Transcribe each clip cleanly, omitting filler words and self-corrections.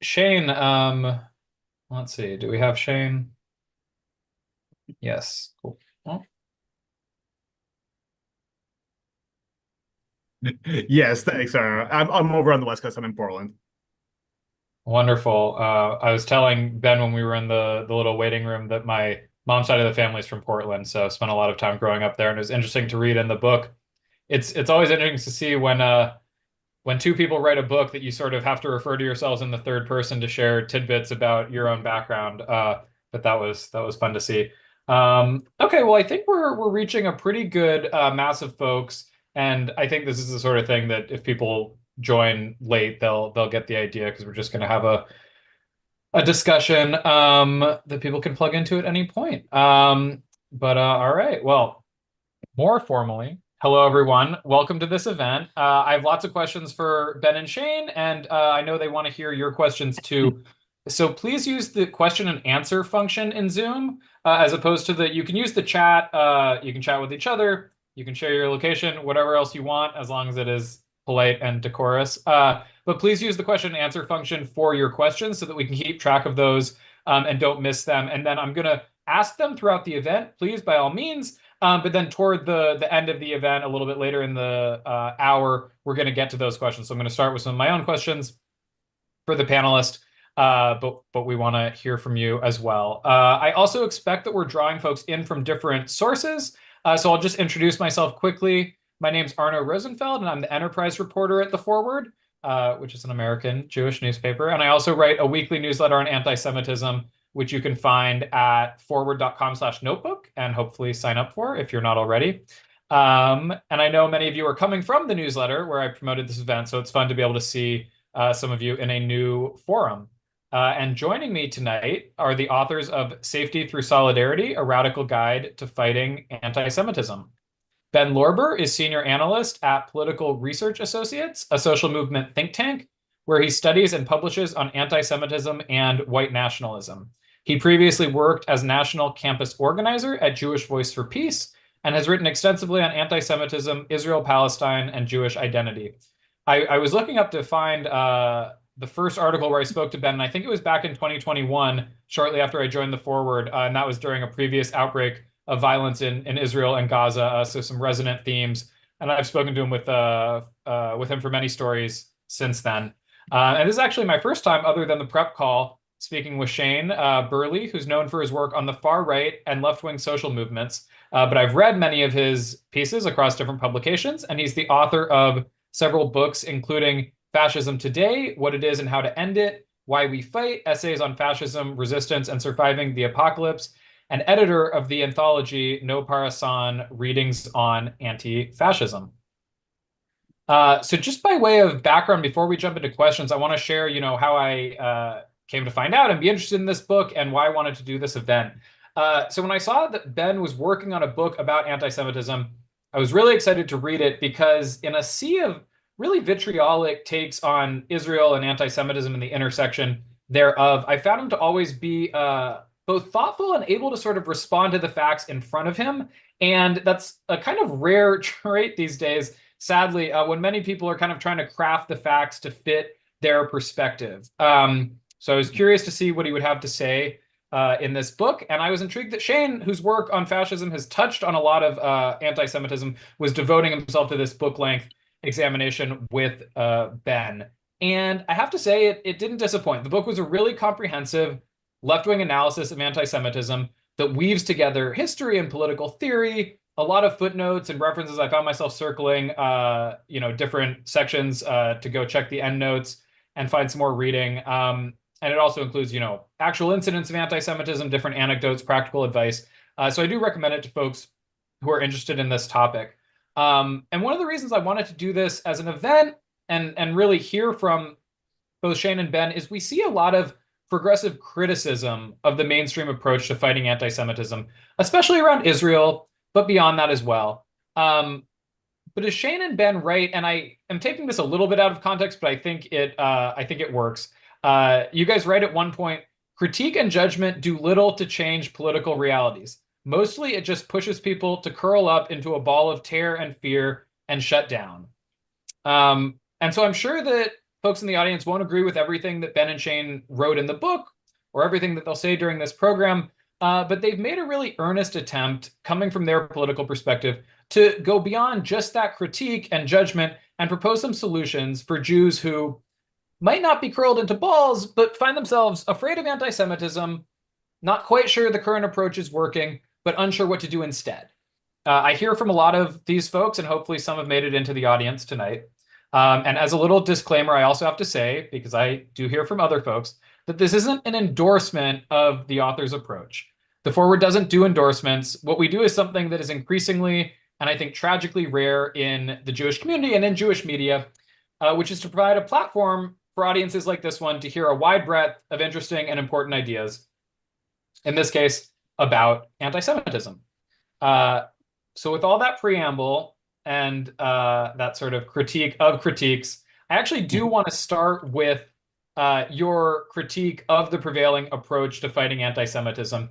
Shane, let's see. Do we have Shane? Yes. Cool. Well, Yes, thanks. I'm over on the West Coast. I'm in Portland. wonderful. I was telling Ben when we were in the little waiting room that my mom's side of the family is from Portland, so I spent a lot of time growing up there, and it was interesting to read in the book. It's always interesting to see when two people write a book that you sort of have to refer to yourselves in the third person to share tidbits about your own background. But that was fun to see. Okay, well, I think we're reaching a pretty good mass of folks, and I think this is the sort of thing that if people join late, they'll get the idea because we're just going to have a discussion that people can plug into at any point. But all right, well. More formally, hello everyone. Welcome to this event. I have lots of questions for Ben and Shane, and I know they want to hear your questions too. So please use the question and answer function in Zoom, as opposed to you can use the chat. You can chat with each other. You can share your location, whatever else you want, as long as it is polite and decorous. But please use the question and answer function for your questions so that we can keep track of those and don't miss them. And then I'm going to ask them throughout the event, please, by all means. But then toward the end of the event, a little bit later in the hour, we're going to get to those questions. So I'm going to start with some of my own questions for the panelist, but we want to hear from you as well. I also expect that we're drawing folks in from different sources. So I'll just introduce myself quickly. My name's Arno Rosenfeld, and I'm the enterprise reporter at The Forward, which is an American Jewish newspaper. And I also write a weekly newsletter on anti-Semitism, which you can find at forward.com/notebook and hopefully sign up for if you're not already. And I know many of you are coming from the newsletter where I promoted this event, so it's fun to be able to see some of you in a new forum. And joining me tonight are the authors of Safety Through Solidarity, A Radical Guide to Fighting Antisemitism. Ben Lober is senior analyst at Political Research Associates, a social movement think tank, where he studies and publishes on anti-Semitism and white nationalism. He previously worked as national campus organizer at Jewish Voice for Peace and has written extensively on anti-Semitism, Israel-Palestine, and Jewish identity. I was looking up to find the first article where I spoke to Ben, and I think it was back in 2021, shortly after I joined The Forward, and that was during a previous outbreak of violence in Israel and Gaza, so some resonant themes. And I've spoken to him with him for many stories since then. And this is actually my first time, other than the prep call, speaking with Shane Burley, who's known for his work on the far right and left-wing social movements. But I've read many of his pieces across different publications, and he's the author of several books, including Fascism Today, What It Is and How to End It, Why We Fight, Essays on Fascism, Resistance, and Surviving the Apocalypse, and editor of the anthology No Parasan Readings on Anti-Fascism. So just by way of background, before we jump into questions, I want to share, how I came to find out and be interested in this book and why I wanted to do this event. So when I saw that Ben was working on a book about anti-Semitism, I was really excited to read it because in a sea of really vitriolic takes on Israel and anti-Semitism and the intersection thereof, I found him to always be both thoughtful and able to sort of respond to the facts in front of him. And that's a kind of rare trait these days, sadly, when many people are kind of trying to craft the facts to fit their perspective. So I was curious to see what he would have to say in this book. And I was intrigued that Shane, whose work on fascism has touched on a lot of anti-Semitism, was devoting himself to this book-length examination with Ben. And I have to say, it didn't disappoint. The book was a really comprehensive left-wing analysis of anti-Semitism that weaves together history and political theory, a lot of footnotes and references. I found myself circling, different sections to go check the endnotes and find some more reading. And it also includes, actual incidents of anti-Semitism, different anecdotes, practical advice. So I do recommend it to folks who are interested in this topic. And one of the reasons I wanted to do this as an event and really hear from both Shane and Ben is we see a lot of progressive criticism of the mainstream approach to fighting anti-Semitism, especially around Israel, but beyond that as well. But as Shane and Ben write, and I am taking this a little bit out of context, but I think it works. You guys write at one point, critique and judgment do little to change political realities. Mostly it just pushes people to curl up into a ball of terror and fear and shut down. And so I'm sure that folks in the audience won't agree with everything that Ben and Shane wrote in the book or everything that they'll say during this program, but they've made a really earnest attempt, coming from their political perspective, to go beyond just that critique and judgment and propose some solutions for Jews who might not be curled into balls, but find themselves afraid of anti-Semitism, not quite sure the current approach is working, but unsure what to do instead. I hear from a lot of these folks, and hopefully some have made it into the audience tonight. And as a little disclaimer, I also have to say, because I do hear from other folks, that this isn't an endorsement of the author's approach. The Forward doesn't do endorsements. What we do is something that is increasingly, and I think tragically rare in the Jewish community and in Jewish media, which is to provide a platform for audiences like this one to hear a wide breadth of interesting and important ideas, in this case, about anti-Semitism. So with all that preamble and that sort of critique of critiques, I actually do want to start with your critique of the prevailing approach to fighting anti-Semitism,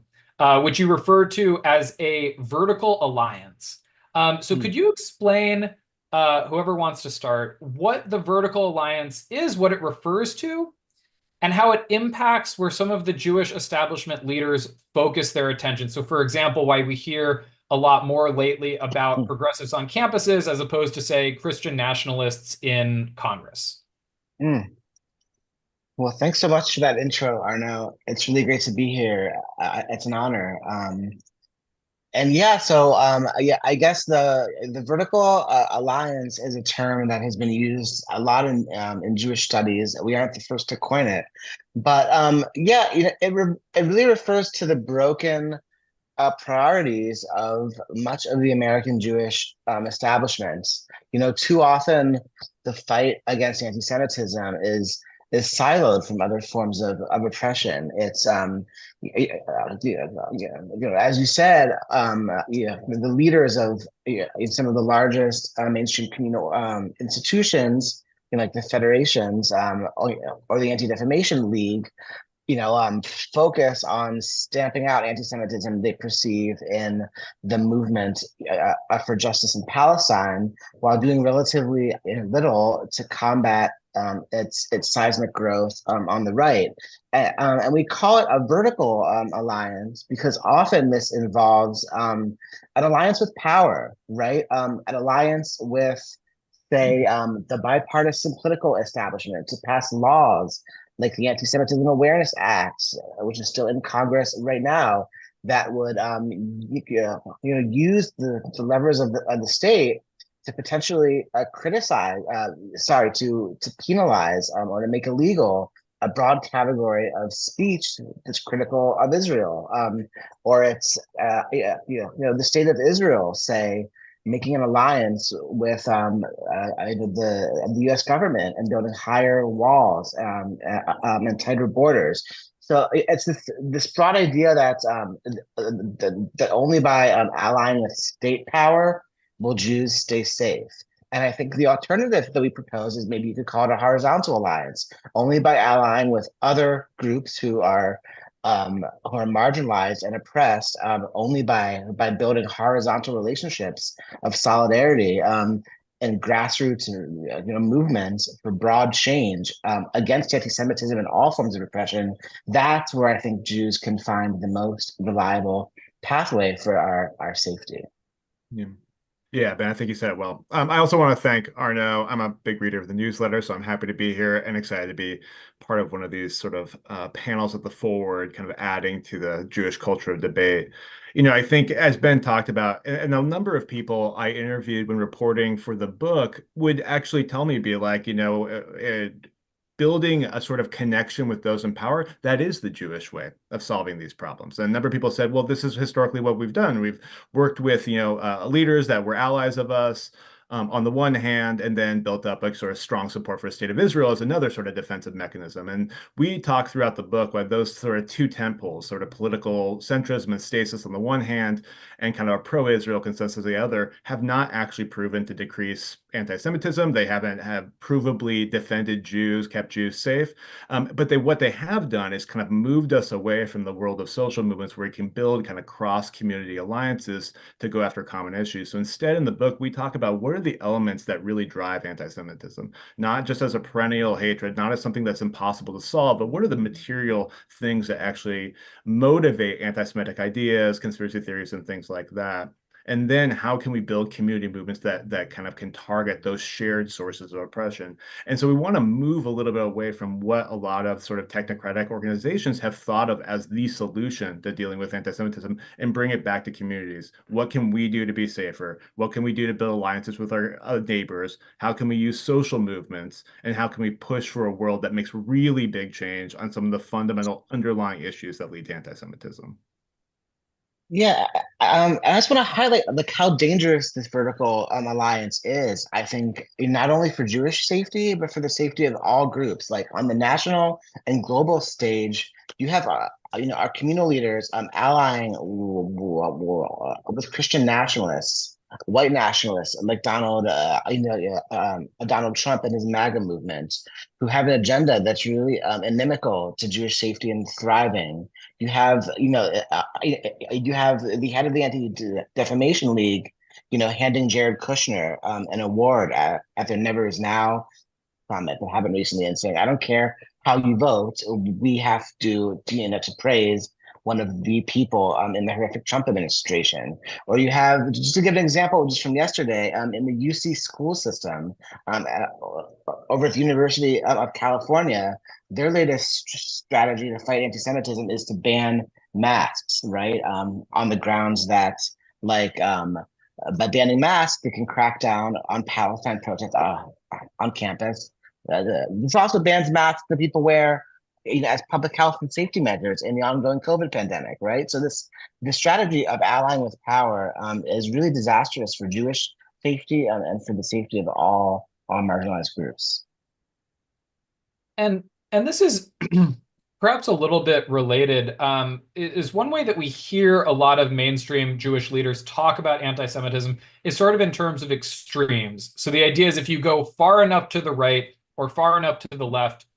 which you refer to as a vertical alliance. So could you explain, whoever wants to start, what the vertical alliance is, what it refers to, and how it impacts where some of the Jewish establishment leaders focus their attention? So, for example, why we hear a lot more lately about progressives on campuses as opposed to, say, Christian nationalists in Congress. Mm. Well, thanks so much for that intro, Arno. It's really great to be here. It's an honor. And yeah, so yeah, I guess the vertical alliance is a term that has been used a lot in Jewish studies. We aren't the first to coin it, but yeah, it really refers to the broken priorities of much of the American Jewish establishment. Too often the fight against anti-Semitism is siloed from other forms of oppression. It's as you said, the leaders of some of the largest mainstream communal institutions, like the federations, or the Anti-Defamation League, focus on stamping out anti-Semitism they perceive in the movement for justice in Palestine, while doing relatively little to combat its seismic growth on the right. And we call it a vertical alliance because often this involves an alliance with power, right? An alliance with, say, the bipartisan political establishment to pass laws like the Anti-Semitism Awareness Act, which is still in Congress right now, that would use the levers of the state to potentially to penalize or to make illegal a broad category of speech that's critical of Israel, or it's the state of Israel, say, making an alliance with the U.S. government and building higher walls and tighter borders. So it's this broad idea that only by allying with state power will Jews stay safe. And I think the alternative that we propose is maybe you could call it a horizontal alliance, only by allying with other groups who are marginalized and oppressed, only by building horizontal relationships of solidarity and grassroots movements for broad change against anti-Semitism and all forms of repression. That's where I think Jews can find the most reliable pathway for our safety. Yeah. Yeah, Ben, I think you said it well. I also want to thank Arno. I'm a big reader of the newsletter, so I'm happy to be here and excited to be part of one of these sort of panels at the Forward, kind of adding to the Jewish culture of debate. I think, as Ben talked about, and a number of people I interviewed when reporting for the book would actually tell me, be like, building a sort of connection with those in power, that is the Jewish way of solving these problems. And a number of people said, well, this is historically what we've done. We've worked with, leaders that were allies of us on the one hand, and then built up a sort of strong support for the state of Israel as another sort of defensive mechanism. And we talk throughout the book about those sort of two temples, sort of political centrism and stasis on the one hand, and kind of a pro-Israel consensus on the other, have not actually proven to decrease anti-Semitism. They haven't have provably defended Jews, kept Jews safe. But what they have done is kind of moved us away from the world of social movements where we can build kind of cross-community alliances to go after common issues. So instead, in the book, we talk about what are the elements that really drive anti-Semitism, not just as a perennial hatred, not as something that's impossible to solve, but what are the material things that actually motivate anti-Semitic ideas, conspiracy theories, and things like that. And then how can we build community movements that kind of can target those shared sources of oppression? And so we want to move a little bit away from what a lot of sort of technocratic organizations have thought of as the solution to dealing with anti-Semitism and bring it back to communities. What can we do to be safer? What can we do to build alliances with our neighbors? How can we use social movements? And how can we push for a world that makes really big change on some of the fundamental underlying issues that lead to anti-Semitism? Yeah, I just want to highlight like how dangerous this vertical alliance is. I think not only for Jewish safety, but for the safety of all groups. Like on the national and global stage, you have our communal leaders allying with Christian nationalists, white nationalists like Donald Trump and his MAGA movement, who have an agenda that's really inimical to Jewish safety and thriving. You have, you have the head of the Anti-Defamation League, handing Jared Kushner an award at their Never Is Now summit that happened recently and saying, I don't care how you vote, we have to praise one of the people in the horrific Trump administration. Or you have, just to give an example, just from yesterday, in the UC school system, over at the University of California, their latest strategy to fight anti-Semitism is to ban masks, right? On the grounds that, like, by banning masks, they can crack down on Palestine protests on campus. This also bans masks that people wear, as public health and safety measures in the ongoing COVID pandemic, right? So the strategy of allying with power is really disastrous for Jewish safety and for the safety of all marginalized groups. And this is perhaps a little bit related. Is one way that we hear a lot of mainstream Jewish leaders talk about anti-Semitism is sort of in terms of extremes. So the idea is if you go far enough to the right or far enough to the left,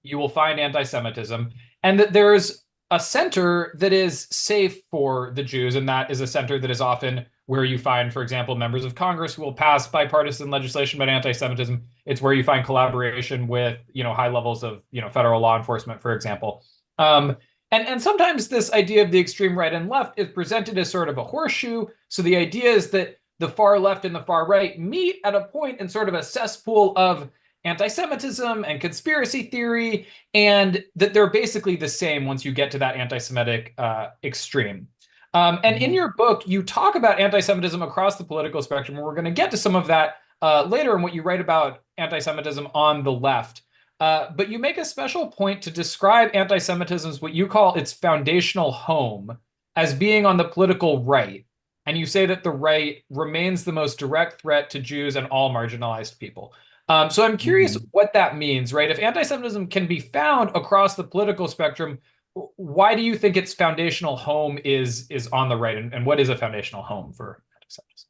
you will find anti-Semitism, and that there's a center that is safe for the Jews, and that is a center that is often where you find, for example, members of Congress who will pass bipartisan legislation about anti-Semitism. It's where you find collaboration with, high levels of, federal law enforcement, for example. And sometimes this idea of the extreme right and left is presented as sort of a horseshoe. So the idea is that the far left and the far right meet at a point in sort of a cesspool of anti-Semitism and conspiracy theory, and that they're basically the same once you get to that anti-Semitic extreme. And in your book, you talk about anti-Semitism across the political spectrum, and we're going to get to some of that later in what you write about anti-Semitism on the left. But you make a special point to describe anti-Semitism as what you call its foundational home as being on the political right. And you say that the right remains the most direct threat to Jews and all marginalized people. So I'm curious what that means, right? If anti-Semitism can be found across the political spectrum, why do you think its foundational home is on the right? And what is a foundational home for anti-Semitism?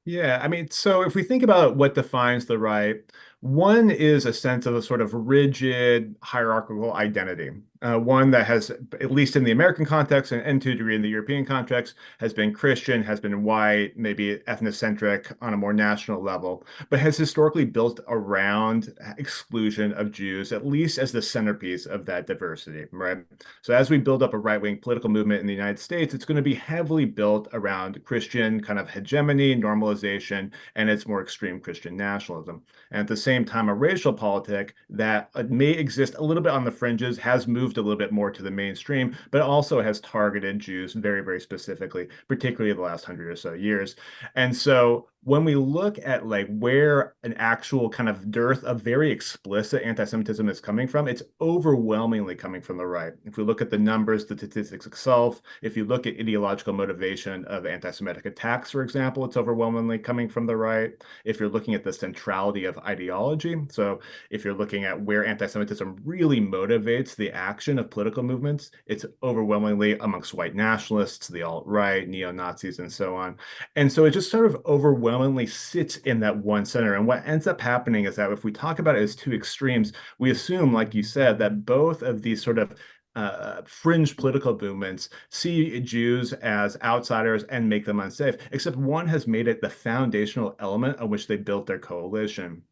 Yeah, I mean, so if we think about what defines the right, one is a sense of a sort of rigid hierarchical identity. One that has, at least in the American context and to a degree in the European context, has been Christian, has been white, maybe ethnocentric on a more national level, but has historically built around exclusion of Jews, at least as the centerpiece of that diversity, right? So as we build up a right-wing political movement in the United States, it's going to be heavily built around Christian kind of hegemony, normalization, and its more extreme Christian nationalism. And at the same time, a racial politic that may exist a little bit on the fringes has moved a little bit more to the mainstream, but also has targeted Jews very, very specifically, particularly the last 100 or so years. And so when we look at like where an actual kind of dearth of very explicit anti-Semitism is coming from, it's overwhelmingly coming from the right. If we look at the numbers, the statistics itself, if you look at ideological motivation of anti-Semitic attacks, for example, it's overwhelmingly coming from the right. If you're looking at the centrality of ideology, so if you're looking at where anti-Semitism really motivates the action of political movements, it's overwhelmingly amongst white nationalists, the alt-right, neo-Nazis, and so on. And so it just sort of overwhelmingly overwhelmingly sits in that one center. And what ends up happening is that if we talk about it as two extremes, we assume, like you said, that both of these sort of fringe political movements see Jews as outsiders and make them unsafe, except one has made it the foundational element on which they built their coalition.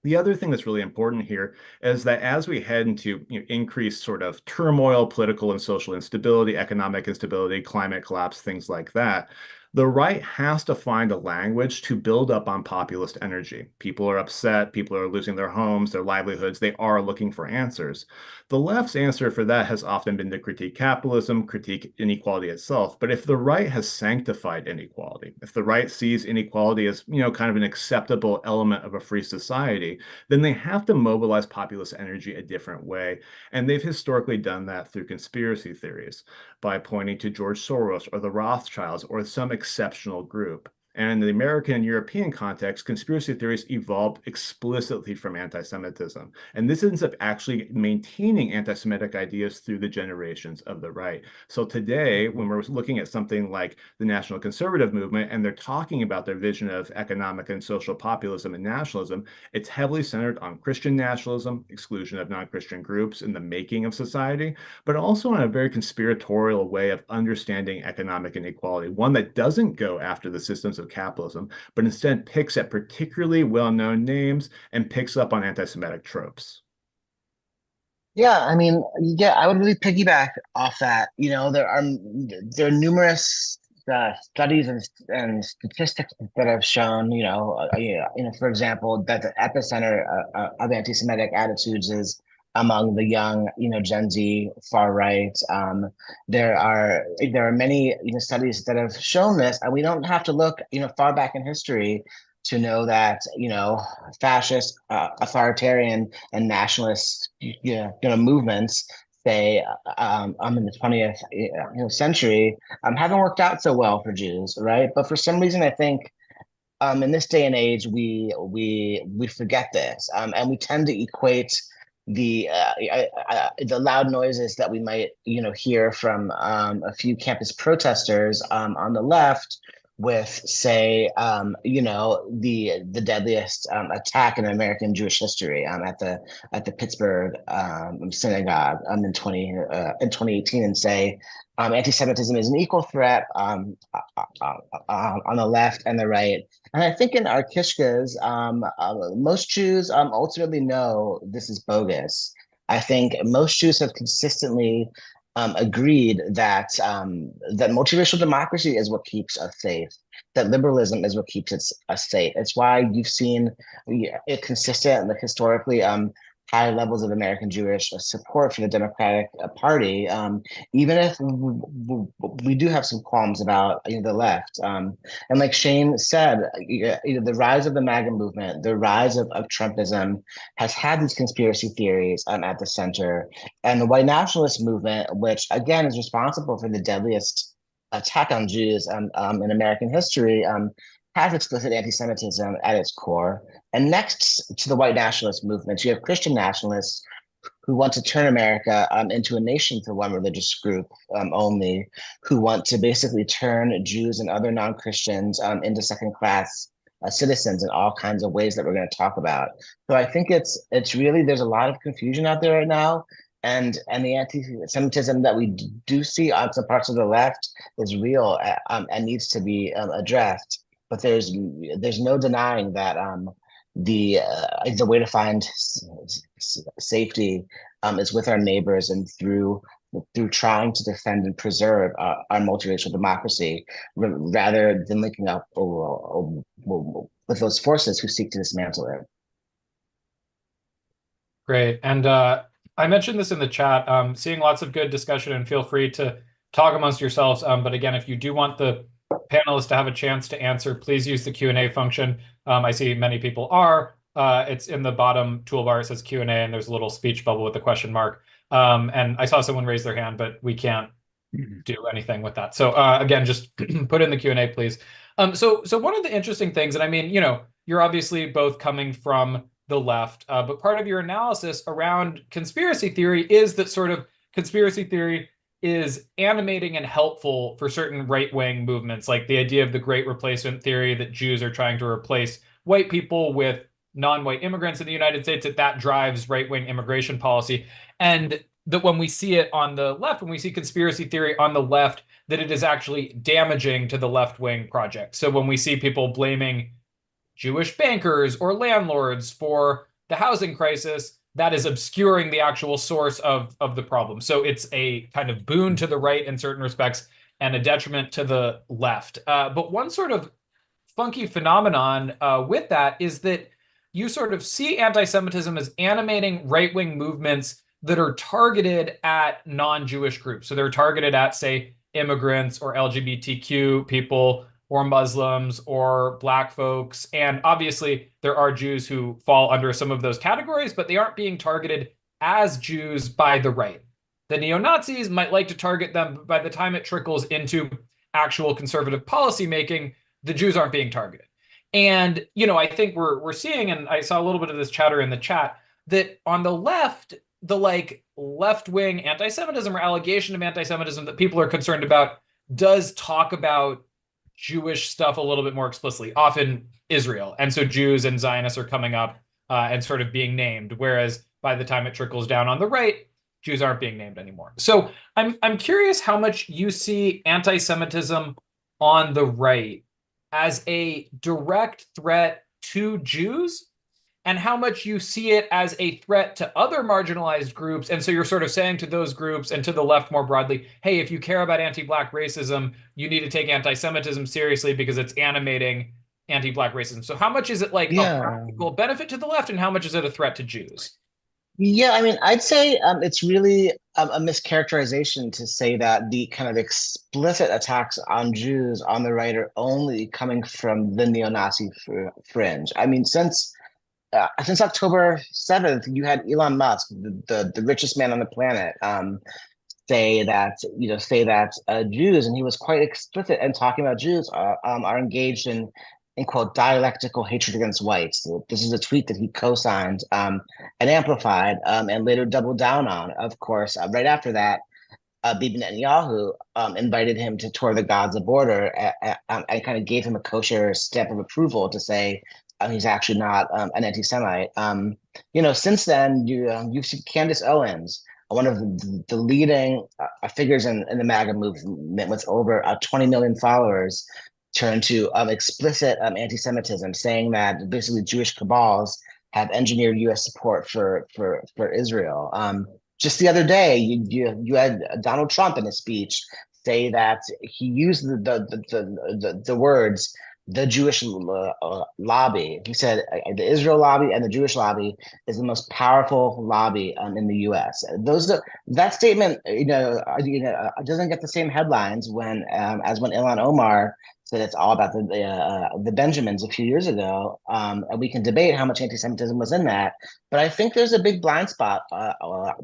The other thing that's really important here is that as we head into increased sort of turmoil, political and social instability, economic instability, climate collapse, things like that, the right has to find a language to build up on populist energy. People are upset, people are losing their homes, their livelihoods, they are looking for answers. The left's answer for that has often been to critique capitalism, critique inequality itself. But if the right has sanctified inequality, if the right sees inequality as, kind of an acceptable element of a free society, then they have to mobilize populist energy a different way. And they've historically done that through conspiracy theories by pointing to George Soros or the Rothschilds or some exceptional group. And in the American and European context, conspiracy theories evolved explicitly from anti-Semitism. And this ends up actually maintaining anti-Semitic ideas through the generations of the right. So today, when we're looking at something like the National Conservative Movement, and they're talking about their vision of economic and social populism and nationalism, it's heavily centered on Christian nationalism, exclusion of non-Christian groups in the making of society, but also in a very conspiratorial way of understanding economic inequality, one that doesn't go after the systems of capitalism, but instead picks at particularly well-known names and picks up on anti-Semitic tropes. Yeah, I mean, yeah, I would really piggyback off that. There are numerous studies and statistics that have shown, for example, that the epicenter of anti-Semitic attitudes is among the young, Gen Z far right. There are many, studies that have shown this, and we don't have to look, far back in history to know that, fascist, authoritarian, and nationalist, movements, say, in the 20th century, haven't worked out so well for Jews, right? But for some reason, I think in this day and age, we forget this, and we tend to equate the loud noises that we might hear from a few campus protesters on the left with, say, the deadliest attack in American Jewish history at the Pittsburgh synagogue in 2018, and say anti-Semitism is an equal threat on the left and the right. And I think in our kishkas, most Jews ultimately know this is bogus. I think most Jews have consistently agreed that that multiracial democracy is what keeps us safe. That liberalism is what keeps us safe. It's why you've seen it consistent and historically high levels of American Jewish support for the Democratic Party, even if we do have some qualms about the left. And like Shane said, the rise of the MAGA movement, the rise of Trumpism has had these conspiracy theories at the center. And the white nationalist movement, which again is responsible for the deadliest attack on Jews in American history, has explicit anti-Semitism at its core. And next to the white nationalist movement, you have Christian nationalists who want to turn America into a nation for one religious group only, who want to basically turn Jews and other non-Christians into second-class citizens in all kinds of ways that we're going to talk about. So I think it's really, there's a lot of confusion out there right now. And the anti-Semitism that we do see on some parts of the left is real and needs to be addressed. But there's no denying that the way to find safety is with our neighbors and through trying to defend and preserve our multiracial democracy, rather than linking up with those forces who seek to dismantle it. Great. And I mentioned this in the chat, seeing lots of good discussion, and feel free to talk amongst yourselves. But again, if you do want the panelists to have a chance to answer, please use the Q&A function. I see many people are. It's in the bottom toolbar. It says Q&A, and there's a little speech bubble with a question mark. And I saw someone raise their hand, but we can't do anything with that. So again, just put in the Q&A, please. So one of the interesting things, and I mean, you're obviously both coming from the left, but part of your analysis around conspiracy theory is that sort of conspiracy theory is animating and helpful for certain right-wing movements, like the idea of the Great Replacement theory that Jews are trying to replace white people with non-white immigrants in the United States, that drives right-wing immigration policy. And that when we see it on the left, when we see conspiracy theory on the left, that it is actually damaging to the left-wing project. So when we see people blaming Jewish bankers or landlords for the housing crisis, that is obscuring the actual source of the problem. So it's a kind of boon to the right in certain respects and a detriment to the left. But one sort of funky phenomenon with that is that you sort of see anti-Semitism as animating right-wing movements that are targeted at non-Jewish groups. So they're targeted at, say, immigrants or LGBTQ people or Muslims or Black folks. And obviously, there are Jews who fall under some of those categories, but they aren't being targeted as Jews by the right. The neo-Nazis might like to target them, but by the time it trickles into actual conservative policymaking, the Jews aren't being targeted. And, I think we're seeing, and I saw a little bit of this chatter in the chat, that on the left, the left-wing anti-Semitism or allegation of anti-Semitism that people are concerned about does talk about Jewish stuff a little bit more explicitly, often Israel. And so Jews and Zionists are coming up and sort of being named, whereas by the time it trickles down on the right, Jews aren't being named anymore. So I'm curious how much you see anti-Semitism on the right as a direct threat to Jews, and how much you see it as a threat to other marginalized groups. And so you're sort of saying to those groups and to the left more broadly, hey, if you care about anti-Black racism, you need to take anti-Semitism seriously because it's animating anti-Black racism. So how much is it like a Yeah. practical benefit to the left, and how much is it a threat to Jews? Yeah, I mean, I'd say it's really a mischaracterization to say that the kind of explicit attacks on Jews on the right are only coming from the neo-Nazi fringe. I mean, since October 7th, you had Elon Musk, the richest man on the planet, say that Jews, and he was quite explicit in talking about Jews are engaged in quote dialectical hatred against whites. So this is a tweet that he co-signed and amplified and later doubled down on. Of course, right after that, Bibi Netanyahu invited him to tour the Gaza border and kind of gave him a kosher stamp of approval to say he's actually not an anti-Semite. Since then, you've seen Candace Owens, one of the leading figures in the MAGA movement with over 20 million followers, turn to explicit anti-Semitism, saying that basically Jewish cabals have engineered U.S. support for Israel. Just the other day, you had Donald Trump in a speech say that he used the words the Jewish lobby. He said the Israel lobby and the Jewish lobby is the most powerful lobby in the U.S. That statement, doesn't get the same headlines as when Ilhan Omar said it's all about the Benjamins a few years ago. And we can debate how much anti-Semitism was in that, but I think there's a big blind spot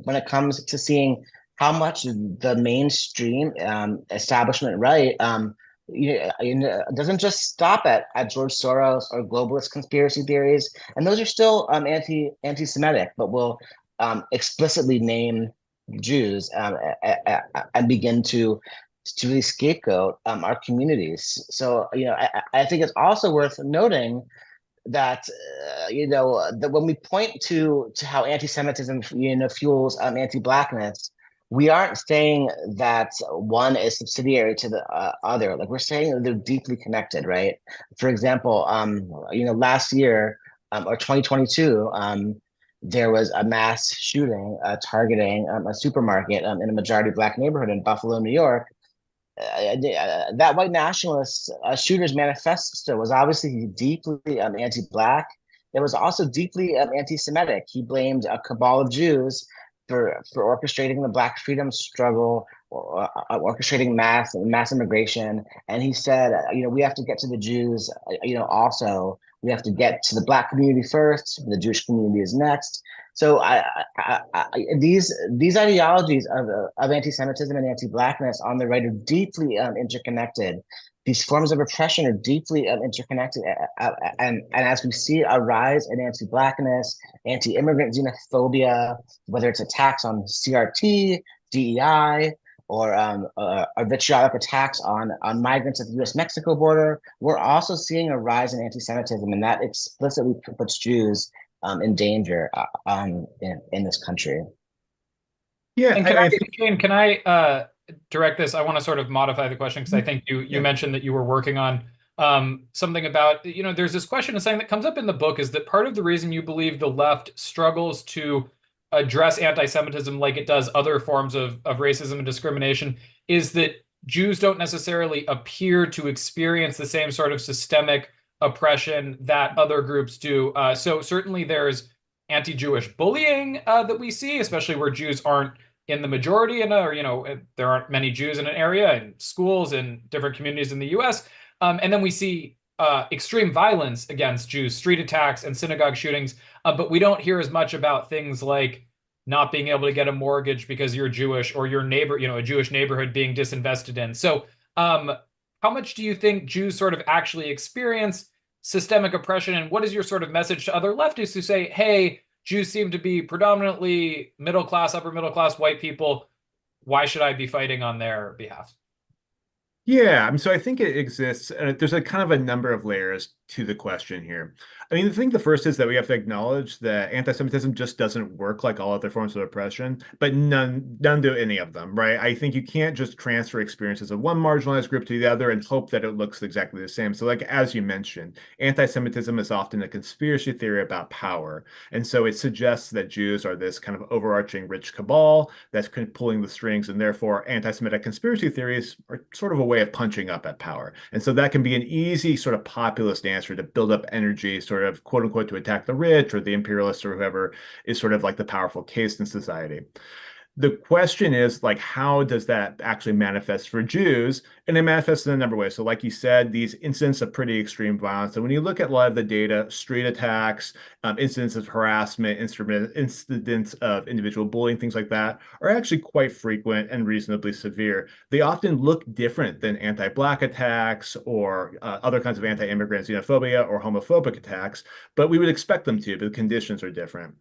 when it comes to seeing how much the mainstream establishment right doesn't just stop at George Soros or globalist conspiracy theories, and those are still anti-Semitic, but will explicitly name Jews and begin to really scapegoat our communities. So I think it's also worth noting that that when we point to how anti-Semitism fuels anti-Blackness, we aren't saying that one is subsidiary to the other. Like we're saying that they're deeply connected, right? For example, last year or 2022, there was a mass shooting targeting a supermarket in a majority Black neighborhood in Buffalo, New York. That white nationalist shooter's manifesto was obviously deeply anti-Black. It was also deeply anti-Semitic. He blamed a cabal of Jews for orchestrating the Black freedom struggle, orchestrating mass immigration. And he said, we have to get to the Jews, also. We have to get to the Black community first. The Jewish community is next. So these ideologies of anti-Semitism and anti-Blackness on the right are deeply interconnected. These forms of oppression are deeply interconnected, and as we see a rise in anti-Blackness, anti-immigrant xenophobia, whether it's attacks on CRT, DEI, or vitriolic attacks on migrants at the U.S.-Mexico border, we're also seeing a rise in anti-Semitism, and that explicitly puts Jews in danger in this country. Yeah, And I think. Shane, can I direct this? I want to sort of modify the question because I think you Yeah. mentioned that you were working on something about, there's this question of something that comes up in the book is that part of the reason you believe the left struggles to address anti-Semitism like it does other forms of racism and discrimination is that Jews don't necessarily appear to experience the same sort of systemic oppression that other groups do. So certainly there's anti-Jewish bullying that we see, especially where Jews aren't in the majority or there aren't many Jews in an area and schools in different communities in the US. And then we see extreme violence against Jews, street attacks and synagogue shootings. But we don't hear as much about things like not being able to get a mortgage because you're Jewish, or your neighbor, a Jewish neighborhood being disinvested in. So how much do you think Jews sort of actually experience systemic oppression? And what is your sort of message to other leftists who say, hey, Jews seem to be predominantly middle class, upper middle class white people. Why should I be fighting on their behalf? Yeah, so I think it exists. There's a kind of a number of layers to the question here. I mean, I think the first is that we have to acknowledge that anti-Semitism just doesn't work like all other forms of oppression, but none do any of them, right? I think you can't just transfer experiences of one marginalized group to the other and hope that it looks exactly the same. So, like as you mentioned, anti-Semitism is often a conspiracy theory about power, and so it suggests that Jews are this kind of overarching rich cabal that's pulling the strings, and therefore anti-Semitic conspiracy theories are sort of a way of punching up at power. And so that can be an easy sort of populist answer to build up energy, sort of quote unquote, to attack the rich or the imperialists or whoever is sort of like the powerful caste in society. The question is, like, how does that actually manifest for Jews? And it manifests in a number of ways. So like you said, these incidents of pretty extreme violence. And when you look at a lot of the data, street attacks, incidents of harassment, incidents of individual bullying, things like that are actually quite frequent and reasonably severe. They often look different than anti-Black attacks or other kinds of anti-immigrant xenophobia or homophobic attacks, but we would expect them to, but the conditions are different.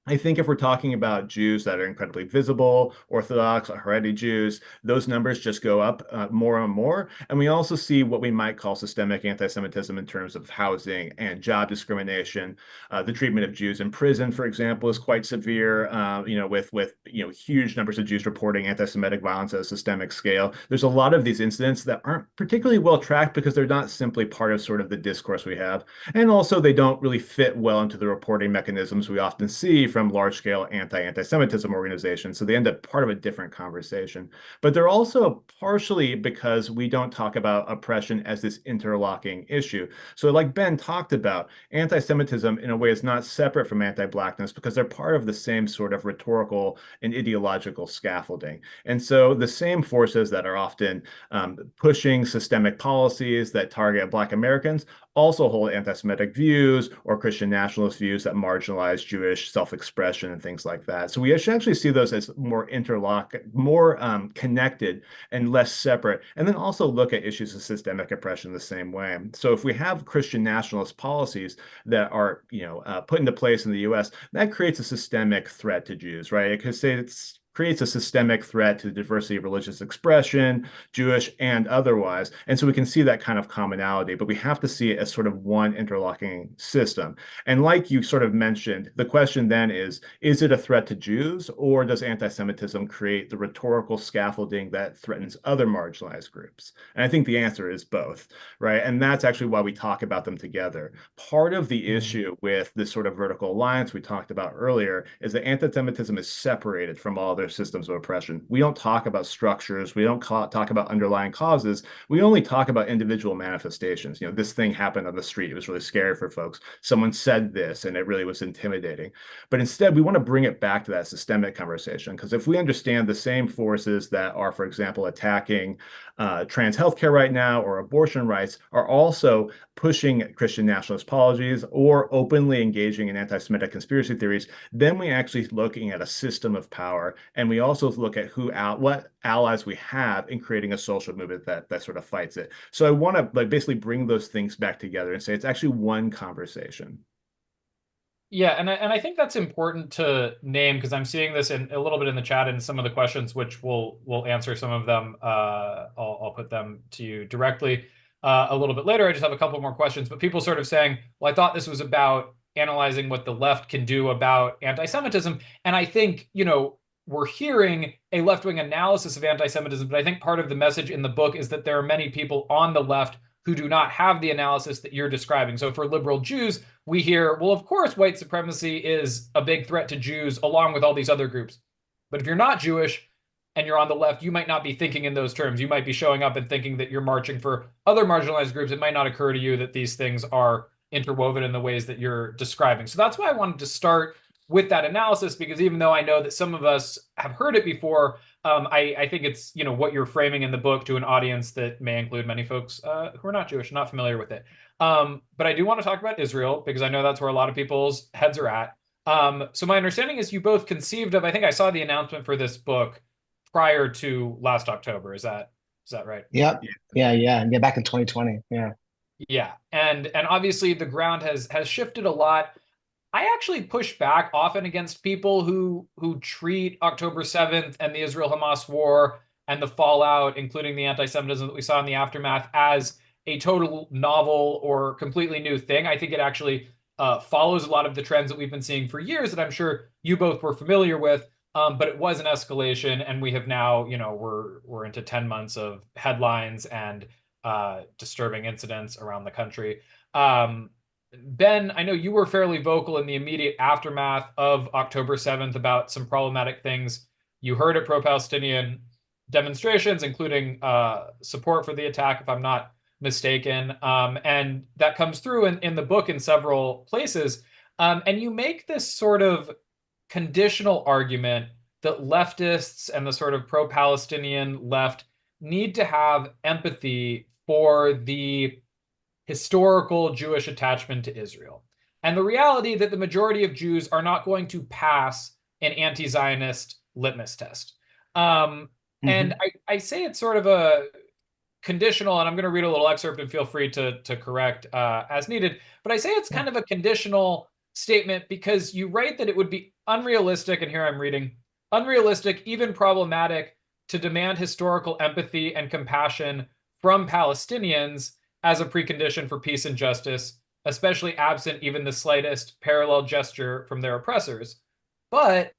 I think if we're talking about Jews that are incredibly visible, Orthodox, or Haredi Jews, those numbers just go up more and more. And we also see what we might call systemic anti-Semitism in terms of housing and job discrimination. The treatment of Jews in prison, for example, is quite severe. With huge numbers of Jews reporting anti-Semitic violence at a systemic scale. There's a lot of these incidents that aren't particularly well tracked because they're not simply part of sort of the discourse we have, and also they don't really fit well into the reporting mechanisms we often see from large-scale anti-Semitism organizations. So they end up part of a different conversation. But they're also partially because we don't talk about oppression as this interlocking issue. So like Ben talked about, anti-Semitism in a way is not separate from anti-Blackness because they're part of the same sort of rhetorical and ideological scaffolding. And so the same forces that are often pushing systemic policies that target Black Americans also hold anti-Semitic views or Christian nationalist views that marginalize Jewish self-expression and things like that. So we should actually see those as more more connected and less separate, and then also look at issues of systemic oppression the same way. So if we have Christian nationalist policies that are, put into place in the U.S., that creates a systemic threat to Jews, right? It could say it's creates a systemic threat to the diversity of religious expression, Jewish and otherwise. And so we can see that kind of commonality, but we have to see it as sort of one interlocking system. And like you sort of mentioned, the question then is it a threat to Jews, or does anti-Semitism create the rhetorical scaffolding that threatens other marginalized groups? And I think the answer is both, right? And that's actually why we talk about them together. Part of the issue with this sort of vertical alliance we talked about earlier is that anti-Semitism is separated from all other systems of oppression. We don't talk about structures. We don't talk about underlying causes. We only talk about individual manifestations. This thing happened on the street. It was really scary for folks. Someone said this, and it really was intimidating. But instead, we want to bring it back to that systemic conversation, because if we understand the same forces that are, for example, attacking trans healthcare right now or abortion rights are also pushing Christian nationalist policies or openly engaging in anti-Semitic conspiracy theories, then we actually looking at a system of power, and we also look at what allies we have in creating a social movement that sort of fights it. So I want to basically bring those things back together and say it's actually one conversation. Yeah, and I think that's important to name because I'm seeing this in a little bit in the chat and some of the questions, which we'll answer some of them. I'll put them to you directly a little bit later. I just have a couple more questions, but people sort of saying, "Well, I thought this was about analyzing what the left can do about anti-Semitism," and I think we're hearing a left-wing analysis of anti-Semitism, but I think part of the message in the book is that there are many people on the left who do not have the analysis that you're describing. So for liberal Jews, we hear, well, of course, white supremacy is a big threat to Jews along with all these other groups. But if you're not Jewish and you're on the left, you might not be thinking in those terms. You might be showing up and thinking that you're marching for other marginalized groups. It might not occur to you that these things are interwoven in the ways that you're describing. So that's why I wanted to start with that analysis, because even though I know that some of us have heard it before, I think it's what you're framing in the book to an audience that may include many folks who are not Jewish, not familiar with it. But I do want to talk about Israel because I know that's where a lot of people's heads are at. So my understanding is you both conceived of, I think I saw the announcement for this book prior to last October. Is that right? Yep. Yeah. Back in 2020. Yeah. Yeah. And obviously the ground has shifted a lot. I actually push back often against people who treat October 7th and the Israel-Hamas war and the fallout, including the anti-Semitism that we saw in the aftermath, as a total novel or completely new thing. I think it actually follows a lot of the trends that we've been seeing for years that I'm sure you both were familiar with. But it was an escalation, and we have now, we're into 10 months of headlines and disturbing incidents around the country. Ben, I know you were fairly vocal in the immediate aftermath of October 7th about some problematic things you heard at pro-Palestinian demonstrations, including support for the attack, if I'm not mistaken. And that comes through in the book in several places. And you make this sort of conditional argument that leftists and the sort of pro-Palestinian left need to have empathy for the historical Jewish attachment to Israel, and the reality that the majority of Jews are not going to pass an anti-Zionist litmus test. And I say it's sort of a conditional, and I'm going to read a little excerpt and feel free to correct as needed, but I say it's kind of a conditional statement because you write that it would be unrealistic, and here I'm reading, unrealistic, even problematic, to demand historical empathy and compassion from Palestinians as a precondition for peace and justice, especially absent even the slightest parallel gesture from their oppressors. But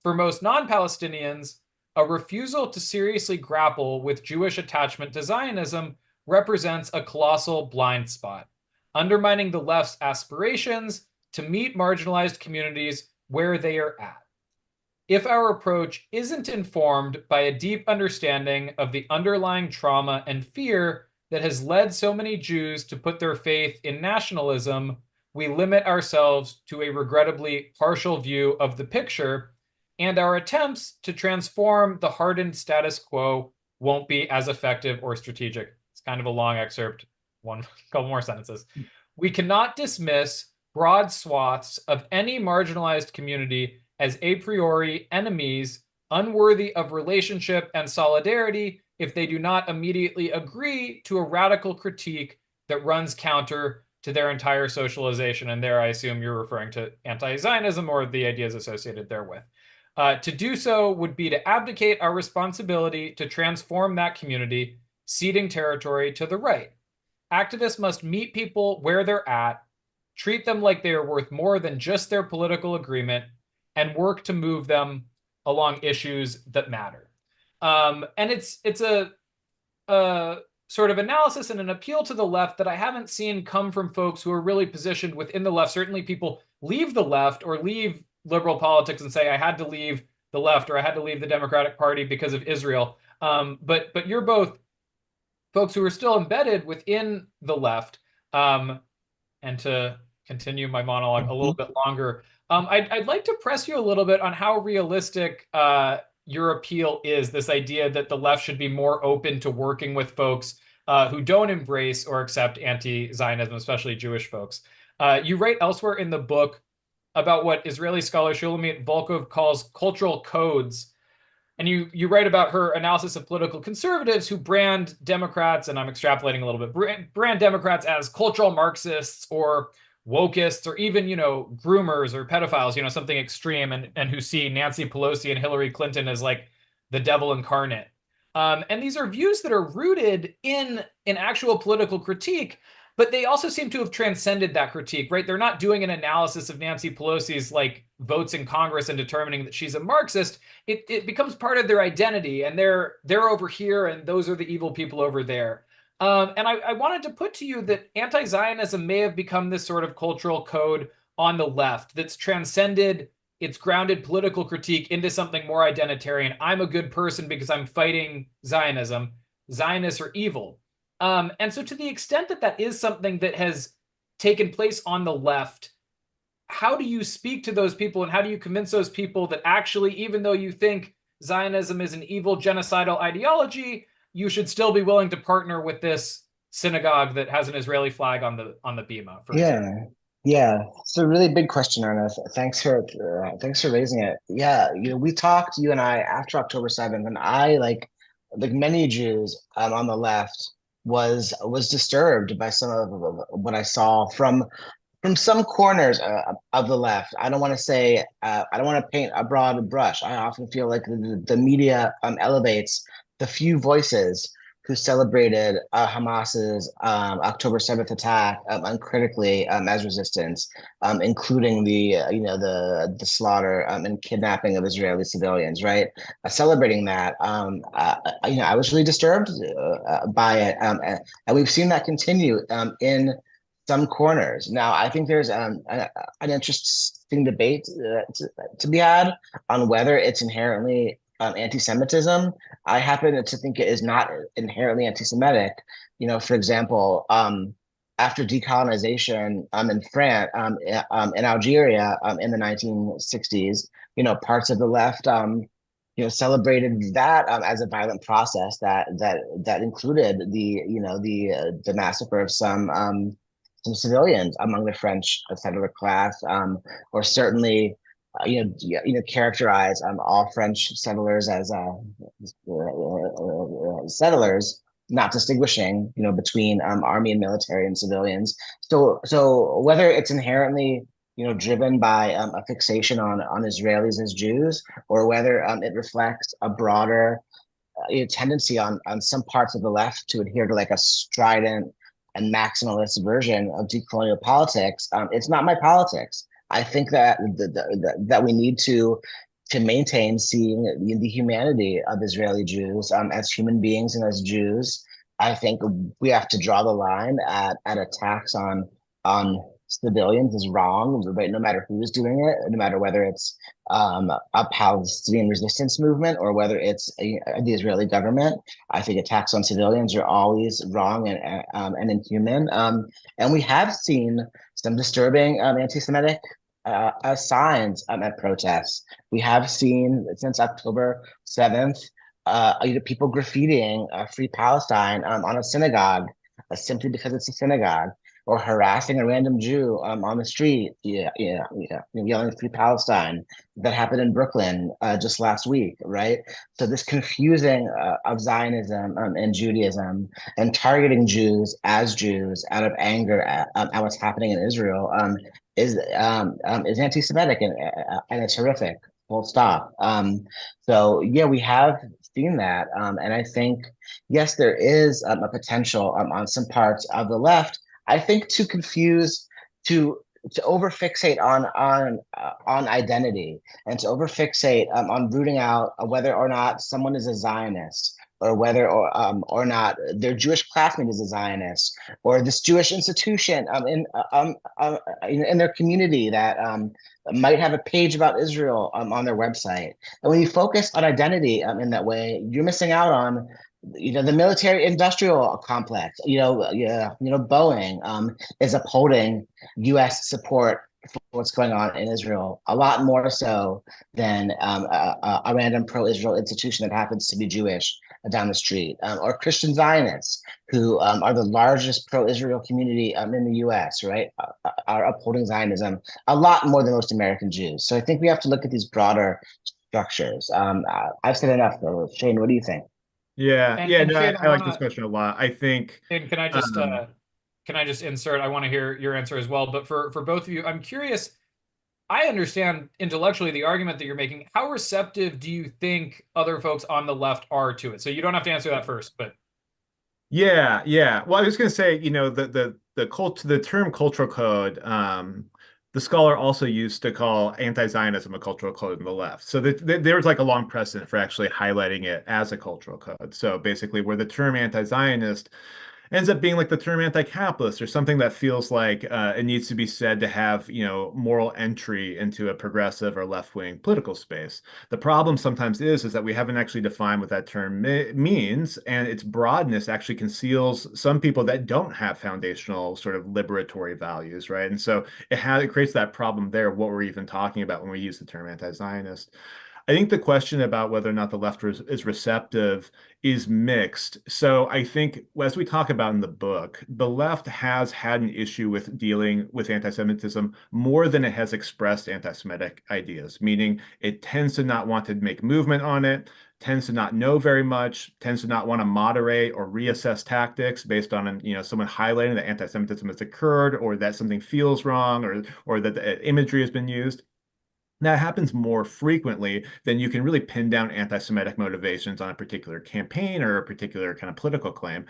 for most non-Palestinians, a refusal to seriously grapple with Jewish attachment to Zionism represents a colossal blind spot, undermining the left's aspirations to meet marginalized communities where they are at. If our approach isn't informed by a deep understanding of the underlying trauma and fear that has led so many Jews to put their faith in nationalism, we limit ourselves to a regrettably partial view of the picture, and our attempts to transform the hardened status quo won't be as effective or strategic. It's kind of a long excerpt, couple more sentences. We cannot dismiss broad swaths of any marginalized community as a priori enemies, unworthy of relationship and solidarity if they do not immediately agree to a radical critique that runs counter to their entire socialization. And there, I assume you're referring to anti-Zionism or the ideas associated therewith. To do so would be to abdicate our responsibility to transform that community, ceding territory to the right. Activists must meet people where they're at, treat them like they are worth more than just their political agreement, and work to move them along issues that matter. And it's a sort of analysis and an appeal to the left that I haven't seen come from folks who are really positioned within the left. Certainly people leave the left or leave liberal politics and say, I had to leave the left or I had to leave the Democratic Party because of Israel. But you're both folks who are still embedded within the left. And to continue my monologue a little bit longer, I'd like to press you a little bit on how realistic your appeal is, this idea that the left should be more open to working with folks who don't embrace or accept anti-Zionism, especially Jewish folks. You write elsewhere in the book about what Israeli scholar Shulamit Volkov calls cultural codes. And you write about her analysis of political conservatives who brand Democrats, and I'm extrapolating a little bit, brand Democrats as cultural Marxists or wokeists or even, groomers or pedophiles, something extreme, and who see Nancy Pelosi and Hillary Clinton as like the devil incarnate. And these are views that are rooted in an actual political critique, but they also seem to have transcended that critique, right? They're not doing an analysis of Nancy Pelosi's like votes in Congress and determining that she's a Marxist. It becomes part of their identity, and they're over here, and those are the evil people over there. And I wanted to put to you that anti-Zionism may have become this sort of cultural code on the left that's transcended its grounded political critique into something more identitarian. I'm a good person because I'm fighting Zionism. Zionists are evil. And so, to the extent that that is something that has taken place on the left, how do you speak to those people, and how do you convince those people that actually, even though you think Zionism is an evil genocidal ideology, you should still be willing to partner with this synagogue that has an Israeli flag on the bima, for example? Yeah, yeah. It's a really big question, Arno. Thanks for raising it. Yeah, we talked, you and I, after October 7th, and I like many Jews on the left was disturbed by some of what I saw from some corners of the left. I don't want to say I don't want to paint a broad brush. I often feel like the media elevates the few voices who celebrated Hamas's October 7th attack uncritically as resistance, including the slaughter and kidnapping of Israeli civilians. Right, celebrating that. I was really disturbed by it, and we've seen that continue in some corners. Now, I think there's an interesting debate to be had on whether it's inherently anti-Semitism. I happen to think it is not inherently anti-Semitic. For example, after decolonization in France, in Algeria in the 1960s, parts of the left celebrated that as a violent process that included the massacre of some civilians among the French settler class, or certainly, characterize all French settlers as settlers, not distinguishing, between army and military and civilians. So whether it's inherently, driven by a fixation on Israelis as Jews, or whether it reflects a broader tendency on some parts of the left to adhere to like a strident and maximalist version of decolonial politics. It's not my politics. I think that we need to maintain seeing the humanity of Israeli Jews as human beings and as Jews. I think we have to draw the line at attacks on civilians is wrong, right? No matter who's doing it, no matter whether it's a Palestinian resistance movement or whether it's the Israeli government. I think attacks on civilians are always wrong and inhuman. And we have seen some disturbing anti-Semitic signs at protests. We have seen since October 7th, people graffitiing Free Palestine on a synagogue simply because it's a synagogue, or harassing a random Jew on the street, yelling "Free Palestine." That happened in Brooklyn just last week, right? So this confusing of Zionism and Judaism, and targeting Jews as Jews out of anger at what's happening in Israel, is anti-Semitic, and it's horrific. Full stop. So yeah, we have seen that, and I think yes, there is a potential on some parts of the left. I think to confuse, to overfixate on identity, and to overfixate on rooting out whether or not someone is a Zionist, or whether or not their Jewish classmate is a Zionist, or this Jewish institution in their community that might have a page about Israel on their website. And when you focus on identity in that way, you're missing out on the military industrial complex. Boeing is upholding U.S. support for what's going on in Israel a lot more so than a random pro-Israel institution that happens to be Jewish down the street, or Christian Zionists who are the largest pro-Israel community in the U.S., right, are upholding Zionism a lot more than most American Jews. So I think we have to look at these broader structures. I've said enough, though. Shane, what do you think? Yeah, And yeah, no, Shane, I like this question a lot. I think Shane, can I just um can I just insert? I want to hear your answer as well. But for both of you, I'm curious. I understand intellectually the argument that you're making. How receptive do you think other folks on the left are to it? So you don't have to answer that first, but Yeah, yeah. Well, I was going to say, the term cultural code, the scholar also used to call anti-Zionism a cultural code on the left. So there was like a long precedent for actually highlighting it as a cultural code. So basically, where the term anti-Zionist ends up being like the term anti-capitalist or something that feels like it needs to be said to have, moral entry into a progressive or left-wing political space. The problem sometimes is that we haven't actually defined what that term means, and its broadness actually conceals some people that don't have foundational sort of liberatory values, right? And so it creates that problem there of what we're even talking about when we use the term anti-Zionist. I think the question about whether or not the left is receptive is mixed. So I think, as we talk about in the book, the left has had an issue with dealing with anti-Semitism more than it has expressed anti-Semitic ideas, meaning it tends to not want to make movement on it, tends to not know very much, tends to not want to moderate or reassess tactics based on, someone highlighting that anti-Semitism has occurred or that something feels wrong or that the imagery has been used. That happens more frequently than you can really pin down anti-Semitic motivations on a particular campaign or a particular kind of political claim.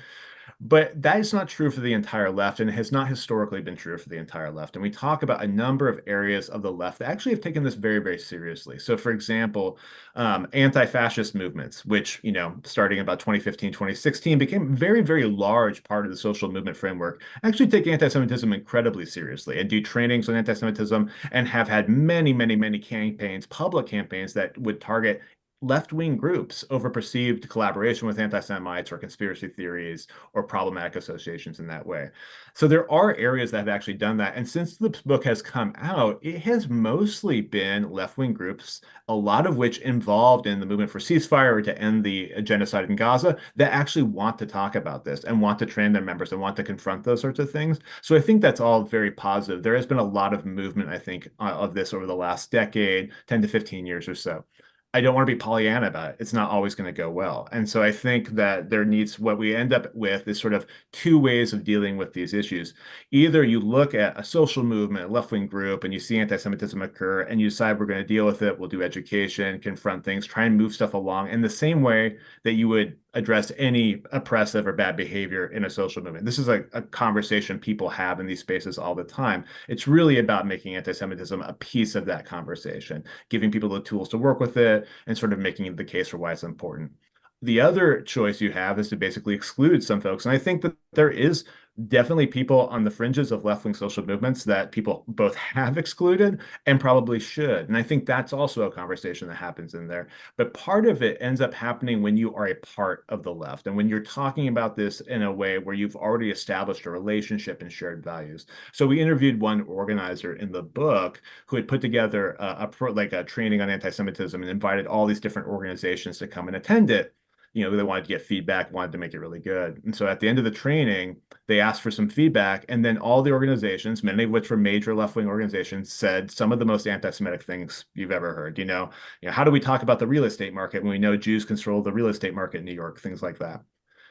But that is not true for the entire left, and it has not historically been true for the entire left. And we talk about a number of areas of the left that actually have taken this very, very seriously. So, for example, anti-fascist movements, which, starting about 2015, 2016, became a very, very large part of the social movement framework, actually take anti-Semitism incredibly seriously and do trainings on anti-Semitism and have had many, many, many campaigns, public campaigns that would target left-wing groups over perceived collaboration with anti-Semites or conspiracy theories or problematic associations in that way. So there are areas that have actually done that. And since the book has come out, it has mostly been left-wing groups, a lot of which involved in the movement for ceasefire or to end the genocide in Gaza, that actually want to talk about this and want to train their members and want to confront those sorts of things. So I think that's all very positive. There has been a lot of movement, I think, of this over the last decade, 10 to 15 years or so. I don't want to be Pollyanna about it. It's not always going to go well. And so I think that what we end up with is sort of two ways of dealing with these issues. Either you look at a social movement, a left-wing group, and you see anti-Semitism occur, and you decide we're going to deal with it. We'll do education, confront things, try and move stuff along in the same way that you would address any oppressive or bad behavior in a social movement. This is a conversation people have in these spaces all the time. It's really about making anti-Semitism a piece of that conversation, giving people the tools to work with it, and sort of making the case for why it's important. The other choice you have is to basically exclude some folks. And I think that there is definitely people on the fringes of left-wing social movements that people both have excluded and probably should. And I think that's also a conversation that happens in there. But part of it ends up happening when you are a part of the left and when you're talking about this in a way where you've already established a relationship and shared values. So we interviewed one organizer in the book who had put together a training on anti-Semitism and invited all these different organizations to come and attend it. They wanted to get feedback, wanted to make it really good. And so at the end of the training, they asked for some feedback, and then all the organizations, many of which were major left-wing organizations, said some of the most anti-Semitic things you've ever heard. How do we talk about the real estate market when we know Jews control the real estate market in New York, things like that.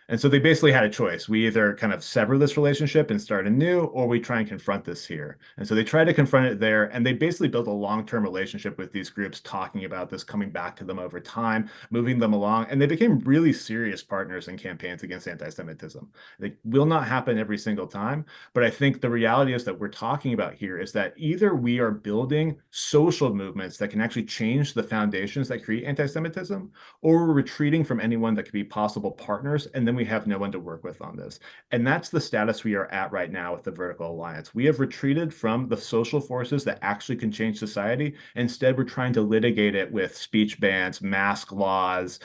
And so they basically had a choice. We either kind of sever this relationship and start anew, or we try and confront this here. And so they tried to confront it there, and they basically built a long-term relationship with these groups, talking about this, coming back to them over time, moving them along, and they became really serious partners in campaigns against anti-Semitism. It will not happen every single time, but I think the reality is that we're talking about here is that either we are building social movements that can actually change the foundations that create anti-Semitism, or we're retreating from anyone that could be possible partners, and then we have no one to work with on this. And that's the status we are at right now with the Vertical Alliance. We have retreated from the social forces that actually can change society. Instead, we're trying to litigate it with speech bans, mask laws,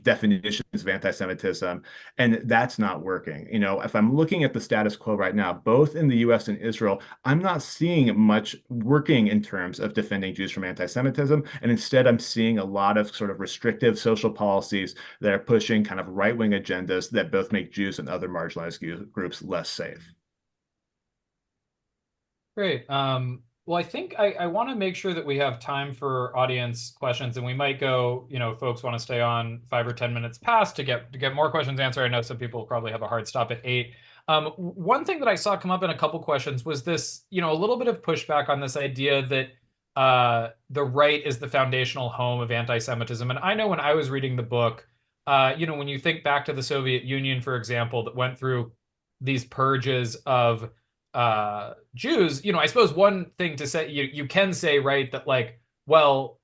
definitions of anti-Semitism, and that's not working. If I'm looking at the status quo right now, both in the US and Israel, I'm not seeing much working in terms of defending Jews from anti-Semitism, and instead I'm seeing a lot of sort of restrictive social policies that are pushing kind of right-wing agendas that both make Jews and other marginalized groups less safe. great. Well, I think I want to make sure that we have time for audience questions, and we might go, folks want to stay on 5 or 10 minutes past to get more questions answered. I know some people probably have a hard stop at 8. One thing that I saw come up in a couple questions was this, a little bit of pushback on this idea that the right is the foundational home of anti-Semitism. And I know when I was reading the book, when you think back to the Soviet Union, for example, that went through these purges of Jews, I suppose one thing to say, you can say, right, that like, well,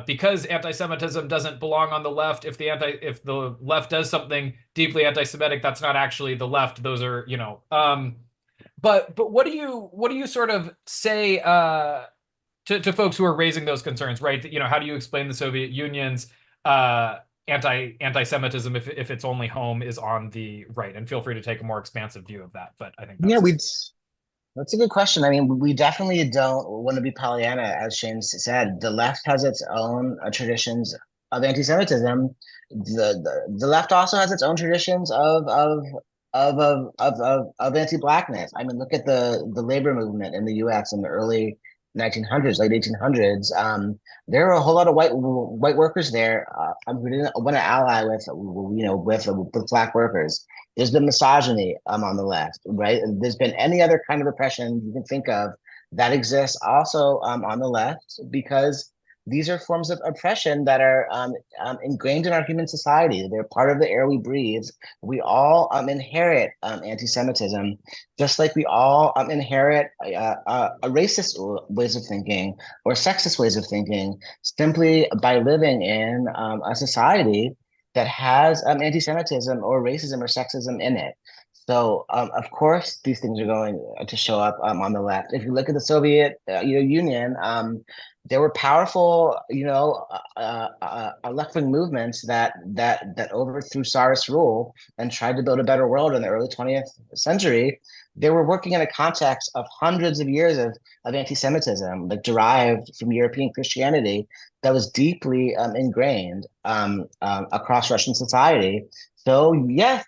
because anti-Semitism doesn't belong on the left, if the left does something deeply anti-Semitic, that's not actually the left. Those are, but what do you sort of say to folks who are raising those concerns, right? How do you explain the Soviet Union's anti-Semitism if its only home is on the right? And feel free to take a more expansive view of that. But I think Yeah, that's that's a good question. I mean, we definitely don't want to be Pollyanna, as Shane said. The left has its own traditions of anti-Semitism. The left also has its own traditions of anti-blackness. I mean, look at the labor movement in the U.S. in the early 1900s, late 1800s. There were a whole lot of white workers there who didn't want to ally with black workers. There's been misogyny on the left, right? There's been any other kind of oppression you can think of that exists also on the left because these are forms of oppression that are ingrained in our human society. They're part of the air we breathe. We all inherit anti-Semitism, just like we all inherit a racist ways of thinking or sexist ways of thinking, simply by living in a society that has anti-Semitism or racism or sexism in it. So, of course, these things are going to show up on the left. If you look at the Soviet Union, there were powerful, left-wing movements that overthrew Tsarist rule and tried to build a better world in the early 20th century. They were working in a context of hundreds of years of anti-Semitism, like derived from European Christianity, that was deeply ingrained across Russian society. So yes,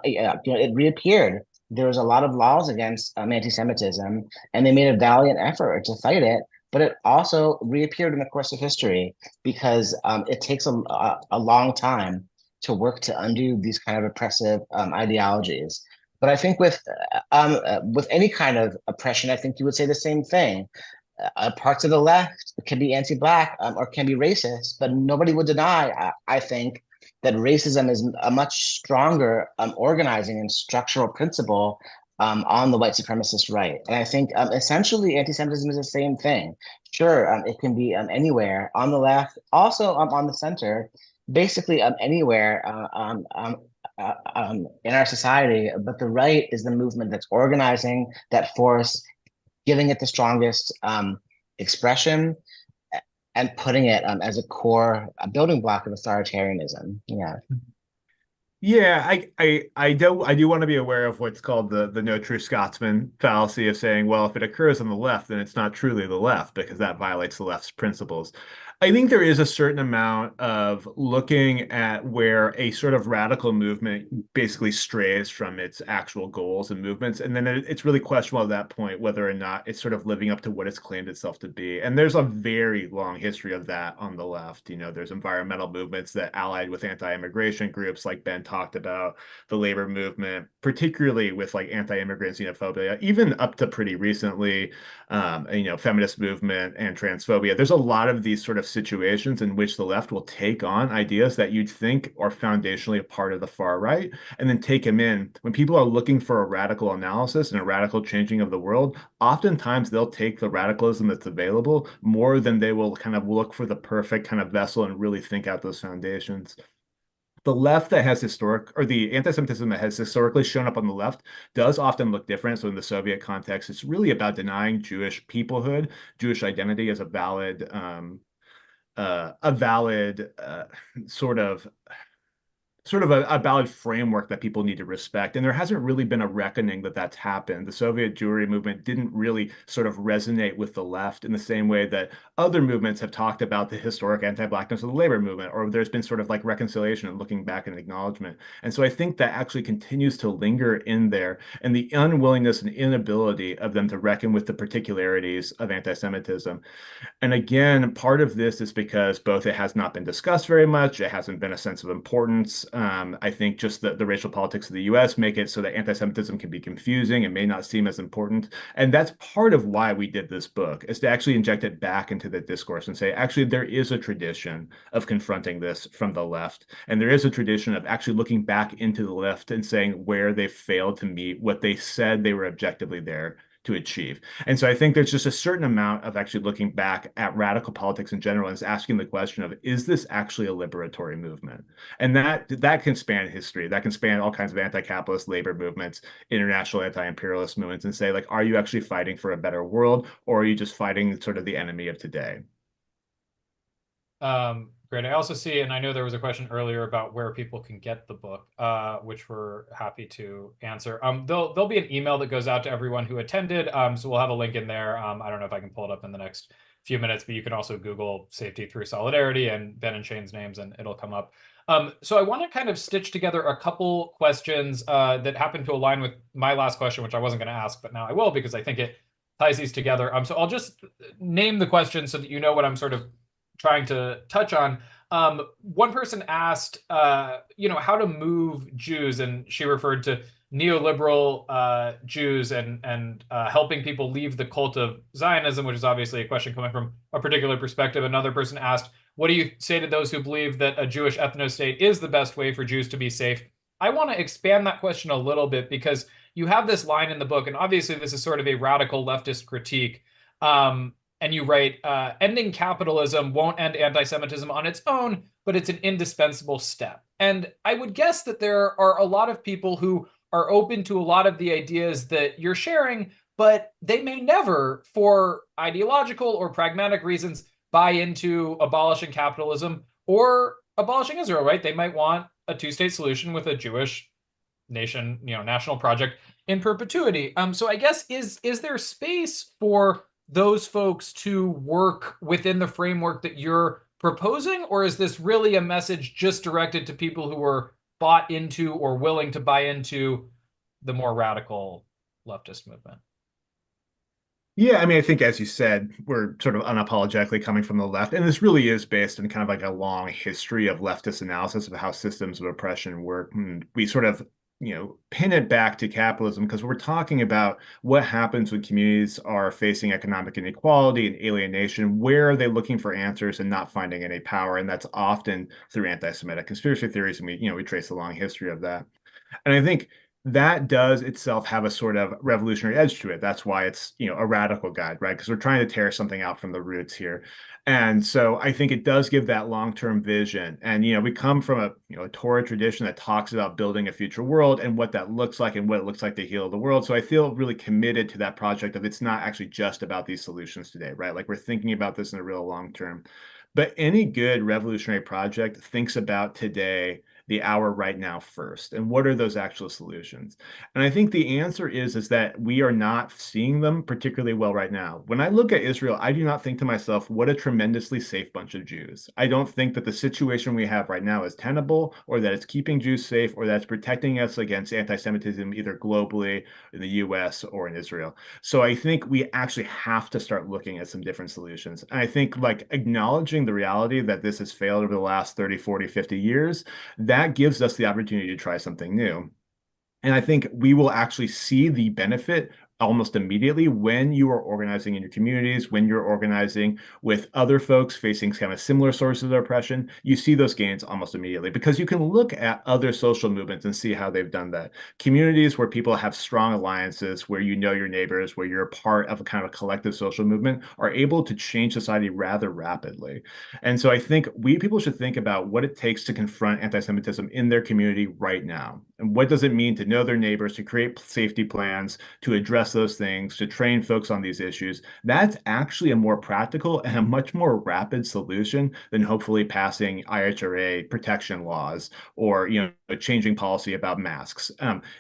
it reappeared. There was a lot of laws against anti-Semitism, and they made a valiant effort to fight it. But it also reappeared in the course of history because it takes a long time to work to undo these kind of oppressive ideologies. But I think with any kind of oppression, I think you would say the same thing. Parts of the left can be anti-black or can be racist, but nobody would deny, I think, that racism is a much stronger organizing and structural principle on the white supremacist right. And I think essentially anti-Semitism is the same thing. Sure, it can be anywhere on the left, also on the center, basically anywhere in our society. But the right is the movement that's organizing that force, giving it the strongest expression and putting it as a building block of authoritarianism. Yeah. Yeah, I do want to be aware of what's called the No True Scotsman fallacy of saying, well, if it occurs on the left, then it's not truly the left because that violates the left's principles. I think there is a certain amount of looking at where a sort of radical movement basically strays from its actual goals and movements, and then it's really questionable at that point whether or not it's sort of living up to what it's claimed itself to be. And there's a very long history of that on the left. There's environmental movements that allied with anti-immigration groups like Ben talked about, the labor movement, particularly with like anti-immigrant xenophobia, even up to pretty recently, feminist movement and transphobia. There's a lot of these sort of situations in which the left will take on ideas that you'd think are foundationally a part of the far right and then take them in. When people are looking for a radical analysis and a radical changing of the world, oftentimes they'll take the radicalism that's available more than they will kind of look for the perfect kind of vessel and really think out those foundations. The left that has the anti-Semitism that has historically shown up on the left does often look different. So in the Soviet context, it's really about denying Jewish peoplehood, Jewish identity as a valid sort of a valid framework that people need to respect. And there hasn't really been a reckoning that that's happened. The Soviet Jewry movement didn't really sort of resonate with the left in the same way that other movements have talked about the historic anti-blackness of the labor movement, or there's been sort of like reconciliation and looking back and acknowledgement. And so I think that actually continues to linger in there, and the unwillingness and inability of them to reckon with the particularities of anti-Semitism. And again, part of this is because both it has not been discussed very much, it hasn't been a sense of importance I think just the racial politics of the US make it so that anti-Semitism can be confusing and may not seem as important. And that's part of why we did this book, is to actually inject it back into the discourse and say, actually, there is a tradition of confronting this from the left. And there is a tradition of actually looking back into the left and saying where they failed to meet what they said they were objectively there to achieve. And so I think there's just a certain amount of actually looking back at radical politics in general and asking the question of, is this actually a liberatory movement? And that can span history. That can span all kinds of anti-capitalist labor movements, international anti-imperialist movements, and say, like, are you actually fighting for a better world, or are you just fighting sort of the enemy of today? Great. I also see, and I know there was a question earlier about where people can get the book, which we're happy to answer. There'll be an email that goes out to everyone who attended. So we'll have a link in there. I don't know if I can pull it up in the next few minutes, but you can also Google Safety Through Solidarity and Ben and Shane's names, and it'll come up. So I want to kind of stitch together a couple questions that happen to align with my last question, which I wasn't going to ask, but now I will because I think it ties these together. So I'll just name the question so that you know what I'm sort of trying to touch on. One person asked, how to move Jews, and she referred to neoliberal Jews and helping people leave the cult of Zionism, which is obviously a question coming from a particular perspective. Another person asked, what do you say to those who believe that a Jewish ethno-state is the best way for Jews to be safe? I want to expand that question a little bit because you have this line in the book, and obviously this is sort of a radical leftist critique. And you write, ending capitalism won't end anti-Semitism on its own, but it's an indispensable step. And I would guess that there are a lot of people who are open to a lot of the ideas that you're sharing, but they may never, for ideological or pragmatic reasons, buy into abolishing capitalism or abolishing Israel, right? They might want a two-state solution with a Jewish nation, national project in perpetuity. So I guess is there space for those folks to work within the framework that you're proposing, or is this really a message just directed to people who are bought into or willing to buy into the more radical leftist movement? Yeah, I mean, I think, as you said, we're sort of unapologetically coming from the left, and this really is based on kind of like a long history of leftist analysis of how systems of oppression work. And we sort of pin it back to capitalism because we're talking about what happens when communities are facing economic inequality and alienation. Where are they looking for answers and not finding any power? And that's often through anti-Semitic conspiracy theories, and we trace a long history of that. And I think that does itself have a sort of revolutionary edge to it. That's why it's, a radical guide, right? Because we're trying to tear something out from the roots here. And so I think it does give that long-term vision. And, we come from a Torah tradition that talks about building a future world and what that looks like and what it looks like to heal the world. So I feel really committed to that project of it's not actually just about these solutions today, right? Like we're thinking about this in a real long term. But any good revolutionary project thinks about today, the hour right now first, and what are those actual solutions? And I think the answer is that we are not seeing them particularly well right now. When I look at Israel, I do not think to myself, what a tremendously safe bunch of Jews. I don't think that the situation we have right now is tenable, or that it's keeping Jews safe, or that it's protecting us against anti-Semitism either globally in the US or in Israel. So I think we actually have to start looking at some different solutions. And I think like acknowledging the reality that this has failed over the last 30, 40, 50 years, that gives us the opportunity to try something new. And I think we will actually see the benefit almost immediately when you are organizing in your communities, when you're organizing with other folks facing kind of similar sources of oppression. You see those gains almost immediately because you can look at other social movements and see how they've done that. Communities where people have strong alliances, where you know your neighbors, where you're a part of a kind of collective social movement, are able to change society rather rapidly. And so I think people should think about what it takes to confront anti-Semitism in their community right now. And what does it mean to know their neighbors, to create safety plans, to address those things, to train folks on these issues? That's actually a more practical and a much more rapid solution than hopefully passing IHRA protection laws or changing policy about masks.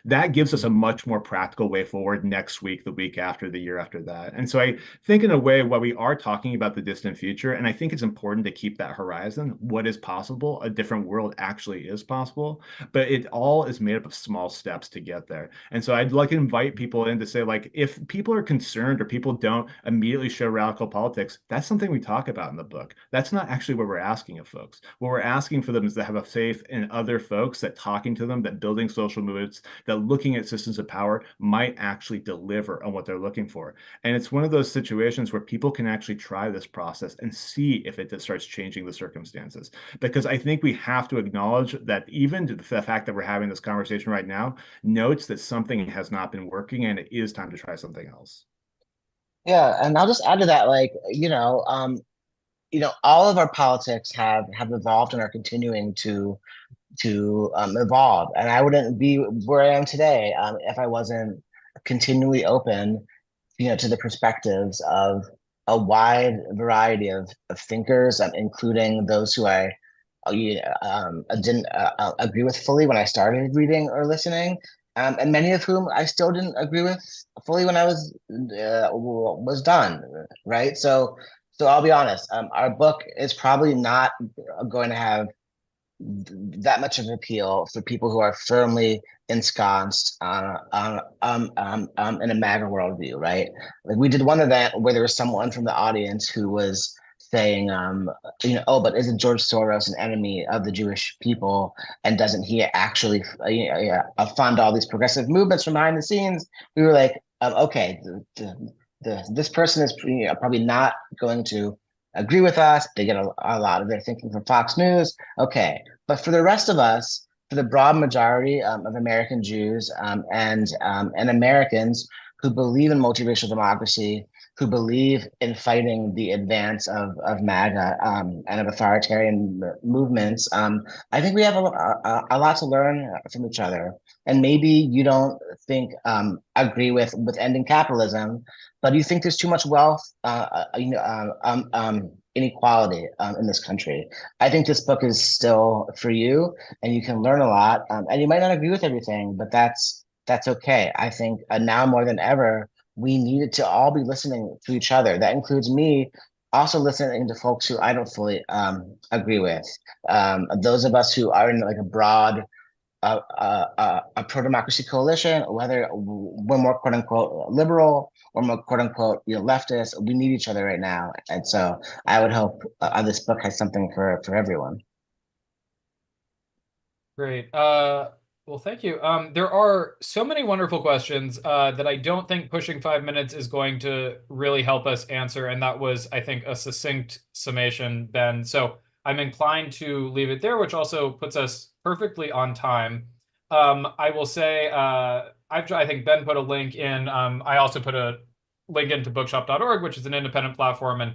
That gives us a much more practical way forward next week, the week after, the year after that. And so I think in a way, while we are talking about the distant future, and I think it's important to keep that horizon, what is possible, a different world actually is possible, but it all is made up of small steps to get there. And so I'd like to invite people in to say, like, if people are concerned or people don't immediately show radical politics, that's something we talk about in the book. That's not actually what we're asking of folks. What we're asking for them is to have a faith in other folks, that talking to them, that building social movements, that looking at systems of power might actually deliver on what they're looking for. And it's one of those situations where people can actually try this process and see if it starts changing the circumstances. Because I think we have to acknowledge that even the fact that we're having this conversation right now notes that something has not been working and it is time to try something else. Yeah, and I'll just add to that, like, all of our politics have evolved and are continuing to evolve. And I wouldn't be where I am today if I wasn't continually open, to the perspectives of a wide variety of thinkers, including those who I didn't agree with fully when I started reading or listening, and many of whom I still didn't agree with fully when I was done. Right. So I'll be honest. Our book is probably not going to have that much of an appeal for people who are firmly ensconced in a MAGA worldview, right? Like, we did one event where there was someone from the audience who was saying, oh, but isn't George Soros an enemy of the Jewish people? And doesn't he actually fund all these progressive movements from behind the scenes? We were like, okay, this person is probably not going to agree with us. They get a lot of their thinking from Fox News. Okay. But for the rest of us, for the broad majority of American Jews and Americans who believe in multiracial democracy, who believe in fighting the advance of MAGA and of authoritarian movements, I think we have a lot to learn from each other. And maybe you don't agree with ending capitalism, but you think there's too much wealth, inequality in this country. I think this book is still for you, and you can learn a lot. And you might not agree with everything, but that's okay. I think now more than ever, we needed to all be listening to each other. That includes me also listening to folks who I don't fully agree with. Those of us who are in like a broad a pro-democracy coalition, whether we're more quote unquote liberal or more quote unquote leftist, we need each other right now. And so I would hope this book has something for everyone. Great. Well, thank you. There are so many wonderful questions that I don't think pushing 5 minutes is going to really help us answer. And that was, I think, a succinct summation, Ben. So I'm inclined to leave it there, which also puts us perfectly on time. I will say, I think Ben put a link in. I also put a link into bookshop.org, which is an independent platform, and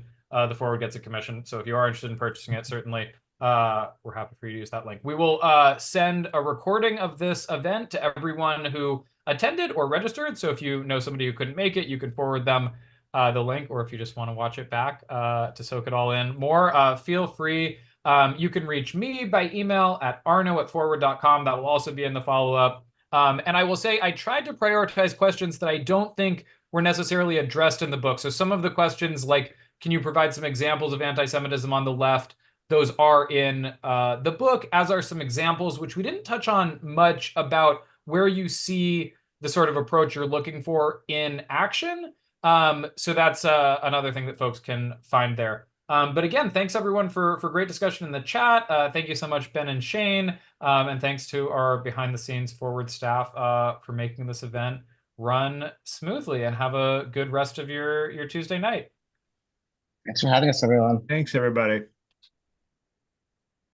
the forward gets a commission. So if you are interested in purchasing it, certainly we're happy for you to use that link. We will send a recording of this event to everyone who attended or registered. So if you know somebody who couldn't make it, you can forward them the link, or if you just want to watch it back to soak it all in more, feel free. You can reach me by email at arno@forward.com. That will also be in the follow-up. And I will say I tried to prioritize questions that I don't think were necessarily addressed in the book. So some of the questions like, can you provide some examples of anti-Semitism on the left? Those are in the book, as are some examples, which we didn't touch on much, about where you see the sort of approach you're looking for in action. So that's another thing that folks can find there. But again, thanks everyone for great discussion in the chat. Thank you so much, Ben and Shane. And thanks to our behind the scenes forward staff for making this event run smoothly, and have a good rest of your Tuesday night. Thanks for having us, everyone. Thanks, everybody.